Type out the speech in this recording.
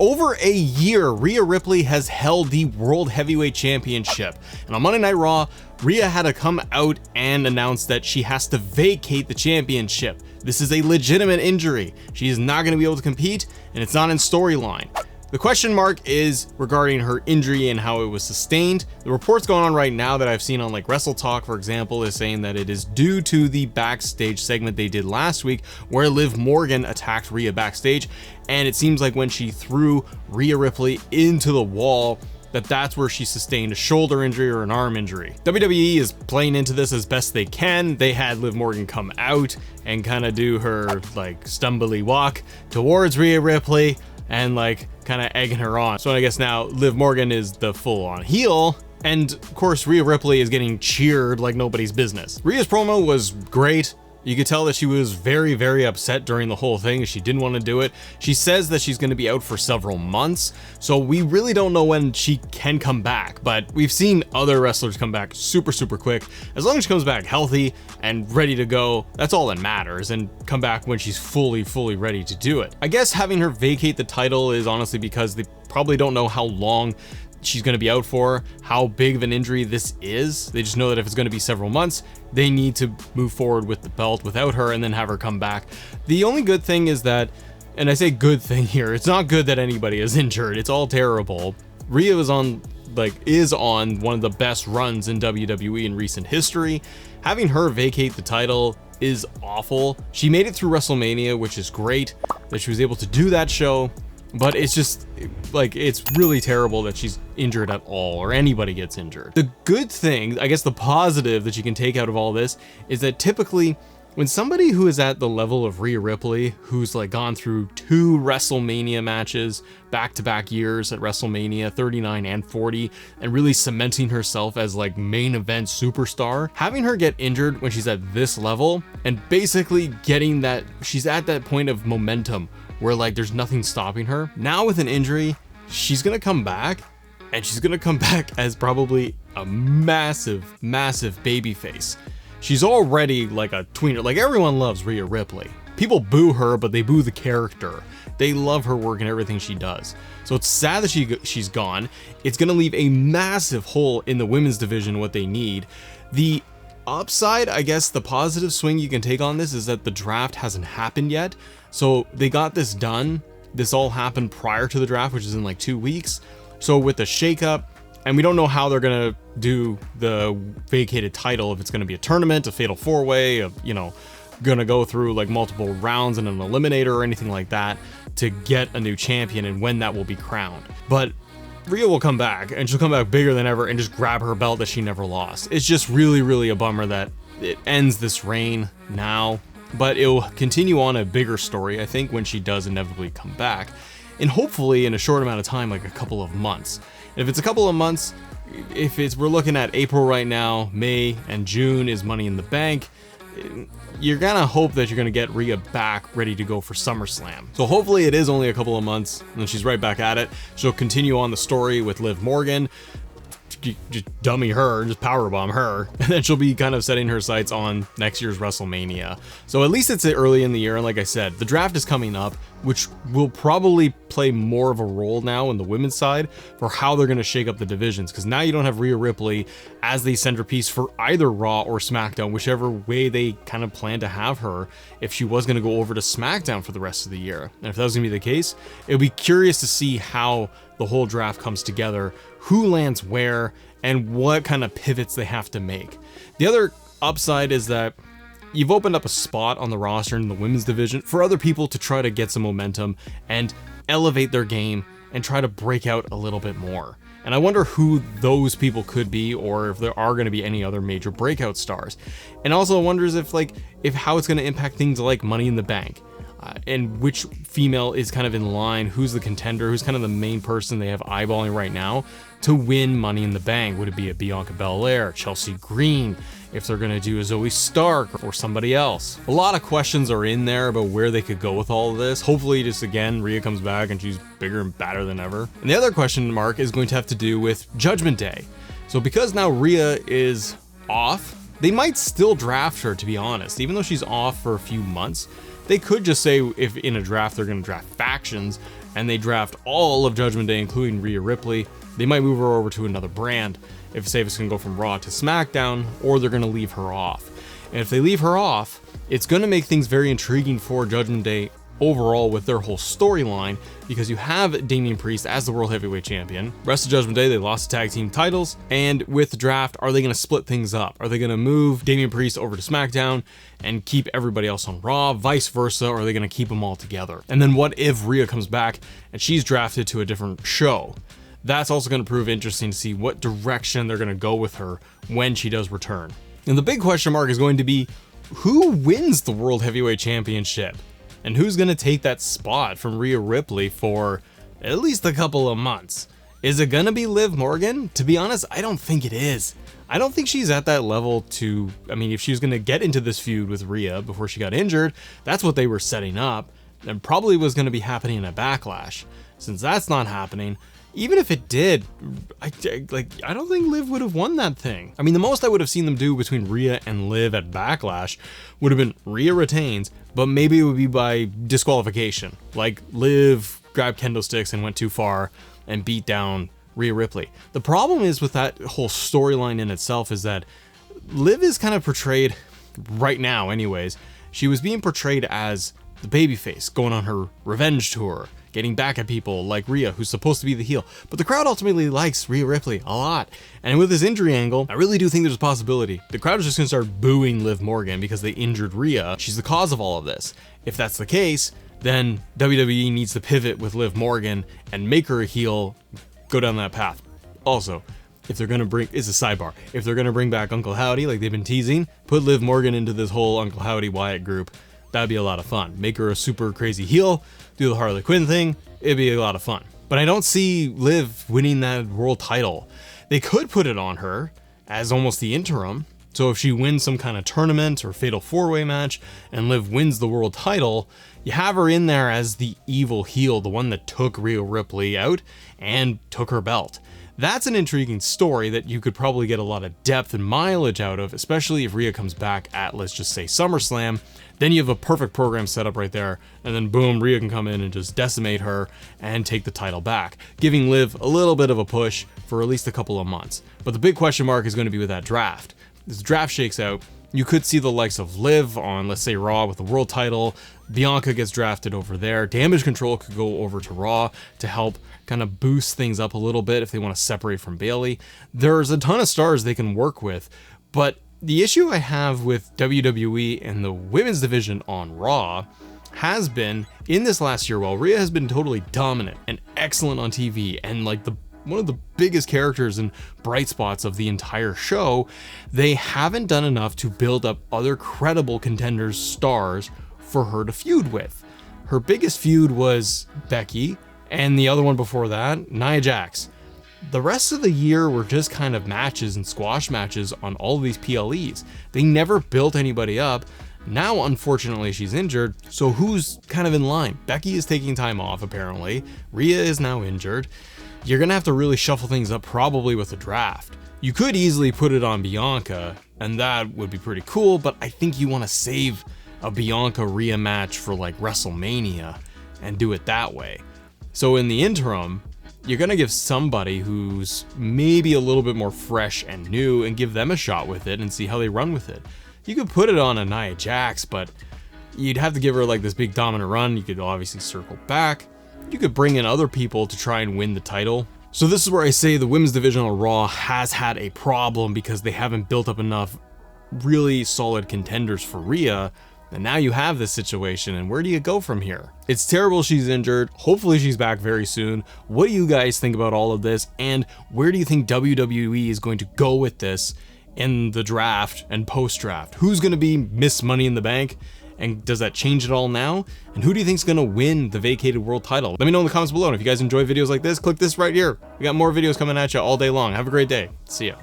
over a year, Rhea Ripley has held the World Heavyweight Championship. And on Monday Night Raw, Rhea had to come out and announce that she has to vacate the championship. This is a legitimate injury. She is not going to be able to compete, and it's not in storyline. The question mark is regarding her injury and how it was sustained. The reports going on right now that I've seen on like Wrestle Talk, for example, is saying that it is due to the backstage segment they did last week where Liv Morgan attacked Rhea backstage. And it seems like when she threw Rhea Ripley into the wall, that's where she sustained a shoulder injury or an arm injury. WWE is playing into this as best they can. They had Liv Morgan come out and kind of do her like stumbly walk towards Rhea Ripley and like kind of egging her on. So I guess now Liv Morgan is the full on heel. And of course, Rhea Ripley is getting cheered like nobody's business. Rhea's promo was great. You could tell that she was very, very upset during the whole thing. She didn't want to do it. She says that she's going to be out for several months. So we really don't know when she can come back, but we've seen other wrestlers come back super, super quick. As long as she comes back healthy and ready to go, that's all that matters, and come back when she's fully ready to do it. I guess having her vacate the title is honestly because they probably don't know how long she's going to be out for, how big of an injury this is. They just know that if it's going to be several months, they need to move forward with the belt without her and then have her come back. The only good thing is that, and I say good thing here, it's not good that anybody is injured. It's all terrible. Rhea is on one of the best runs in WWE in recent history. Having her vacate the title is awful. She made it through WrestleMania, which is great that she was able to do that show. But it's just like, it's really terrible that she's injured at all, or anybody gets injured. The good thing, I guess the positive that you can take out of all this, is that typically when somebody who is at the level of Rhea Ripley, who's like gone through 2 WrestleMania matches back-to-back years at WrestleMania 39 and 40, and really cementing herself as like main event superstar, having her get injured when she's at this level and basically getting that, she's at that point of momentum where like there's nothing stopping her. Now with an injury, she's gonna come back, and she's gonna come back as probably a massive babyface. She's already like a tweener. Like, everyone loves Rhea Ripley. People boo her, but they boo the character. They love her work and everything she does. So it's sad that she's gone. It's gonna leave a massive hole in the women's division, what they need. The upside, I guess the positive swing you can take on this, is that the draft hasn't happened yet. So they got this done. This all happened prior to the draft, which is in like 2 weeks. So with the shakeup, and we don't know how they're gonna do the vacated title, if it's gonna be a tournament, a fatal 4-way, gonna go through like multiple rounds and an eliminator or anything like that to get a new champion, and when that will be crowned. But Rhea will come back, and she'll come back bigger than ever and just grab her belt that she never lost. It's just really a bummer that it ends this reign now, but it will continue on a bigger story, I think, when she does inevitably come back, and hopefully in a short amount of time, like a couple of months. And if it's a couple of months, we're looking at April right now, May and June is Money in the Bank, you're gonna hope that you're gonna get Rhea back ready to go for SummerSlam. So hopefully it is only a couple of months and then she's right back at it. She'll continue on the story with Liv Morgan, just dummy her, just powerbomb her, and then she'll be kind of setting her sights on next year's WrestleMania. So at least it's early in the year, and like I said, the draft is coming up, which will probably play more of a role now on the women's side for how they're going to shake up the divisions, because now you don't have Rhea Ripley as the centerpiece for either Raw or SmackDown, whichever way they kind of plan to have her, if she was going to go over to SmackDown for the rest of the year. And if that was going to be the case, it'll be curious to see how the whole draft comes together, who lands where, and what kind of pivots they have to make. The other upside is that you've opened up a spot on the roster in the women's division for other people to try to get some momentum and elevate their game and try to break out a little bit more. And I wonder who those people could be, or if there are going to be any other major breakout stars. And also wonders if how it's going to impact things like Money in the Bank. And which female is kind of in line, who's the contender, who's kind of the main person they have eyeballing right now to win Money in the Bank. Would it be a Bianca Belair, Chelsea Green, if they're going to do a Zoe Stark or somebody else? A lot of questions are in there about where they could go with all of this. Hopefully just again, Rhea comes back and she's bigger and badder than ever. And the other question mark is going to have to do with Judgment Day. So because now Rhea is off, they might still draft her, to be honest, even though she's off for a few months. They could just say, if in a draft they're going to draft factions, and they draft all of Judgment Day, including Rhea Ripley, they might move her over to another brand. If say it's gonna go from Raw to SmackDown, or they're gonna leave her off. And if they leave her off, it's gonna make things very intriguing for Judgment Day overall with their whole storyline, because you have Damian Priest as the World Heavyweight Champion. Rest of Judgment Day, they lost the tag team titles, and with the draft, are they gonna split things up? Are they gonna move Damian Priest over to SmackDown and keep everybody else on Raw, vice versa, or are they gonna keep them all together? And then what if Rhea comes back and she's drafted to a different show? That's also going to prove interesting to see what direction they're going to go with her when she does return. And the big question mark is going to be, who wins the World Heavyweight Championship? And who's going to take that spot from Rhea Ripley for at least a couple of months? Is it going to be Liv Morgan? To be honest, I don't think it is. I don't think she's at that level to, I mean, if she was going to get into this feud with Rhea before she got injured, that's what they were setting up, and probably was going to be happening at Backlash. Since that's not happening, even if it did, I don't think Liv would have won that thing. I mean, the most I would have seen them do between Rhea and Liv at Backlash would have been Rhea retains, but maybe it would be by disqualification. Like Liv grabbed kendo sticks and went too far and beat down Rhea Ripley. The problem is with that whole storyline in itself is that Liv is kind of portrayed, right now anyways, she was being portrayed as the babyface going on her revenge tour, getting back at people like Rhea, who's supposed to be the heel. But the crowd ultimately likes Rhea Ripley a lot. And with this injury angle, I really do think there's a possibility the crowd is just gonna start booing Liv Morgan because they injured Rhea. She's the cause of all of this. If that's the case, then WWE needs to pivot with Liv Morgan and make her a heel, go down that path. Also, if they're gonna bring, it's a sidebar, if they're gonna bring back Uncle Howdy like they've been teasing, put Liv Morgan into this whole Uncle Howdy Wyatt group. That'd be a lot of fun. Make her a super crazy heel, do the Harley Quinn thing, it'd be a lot of fun. But I don't see Liv winning that world title. They could put it on her as almost the interim, so if she wins some kind of tournament or fatal four-way match and Liv wins the world title, you have her in there as the evil heel, the one that took Rhea Ripley out and took her belt. That's an intriguing story that you could probably get a lot of depth and mileage out of, especially if Rhea comes back at, let's just say, SummerSlam. Then you have a perfect program set up right there, and then boom, Rhea can come in and just decimate her and take the title back, giving Liv a little bit of a push for at least a couple of months. But the big question mark is going to be with that draft. As the draft shakes out, you could see the likes of Liv on, let's say, Raw with the world title. Bianca gets drafted over there. Damage Control could go over to Raw to help kind of boost things up a little bit if they want to separate from Bayley. There's a ton of stars they can work with, but the issue I have with WWE and the women's division on Raw has been, in this last year, while Rhea has been totally dominant and excellent on TV and like one of the biggest characters and bright spots of the entire show, they haven't done enough to build up other credible contenders, stars for her to feud with. Her biggest feud was Becky, and the other one before that, Nia Jax. The rest of the year were just kind of matches and squash matches on all of these PLEs. They never built anybody up. Now, unfortunately, she's injured, so who's kind of in line? Becky is taking time off, apparently. Rhea is now injured. You're gonna have to really shuffle things up, probably with a draft. You could easily put it on Bianca, and that would be pretty cool, but I think you want to save a Bianca Rhea match for like WrestleMania and do it that way. So in the interim, you're gonna give somebody who's maybe a little bit more fresh and new and give them a shot with it and see how they run with it. You could put it on a Nia Jax, but you'd have to give her like this big dominant run. You could obviously circle back. You could bring in other people to try and win the title. So this is where I say the women's division on Raw has had a problem because they haven't built up enough really solid contenders for Rhea. And now you have this situation, and where do you go from here? It's terrible she's injured. Hopefully she's back very soon. What do you guys think about all of this? And where do you think WWE is going to go with this in the draft and post-draft? Who's going to be Miss Money in the Bank? And does that change it all now? And who do you think is going to win the vacated world title? Let me know in the comments below. And if you guys enjoy videos like this, click this right here. We got more videos coming at you all day long. Have a great day. See ya.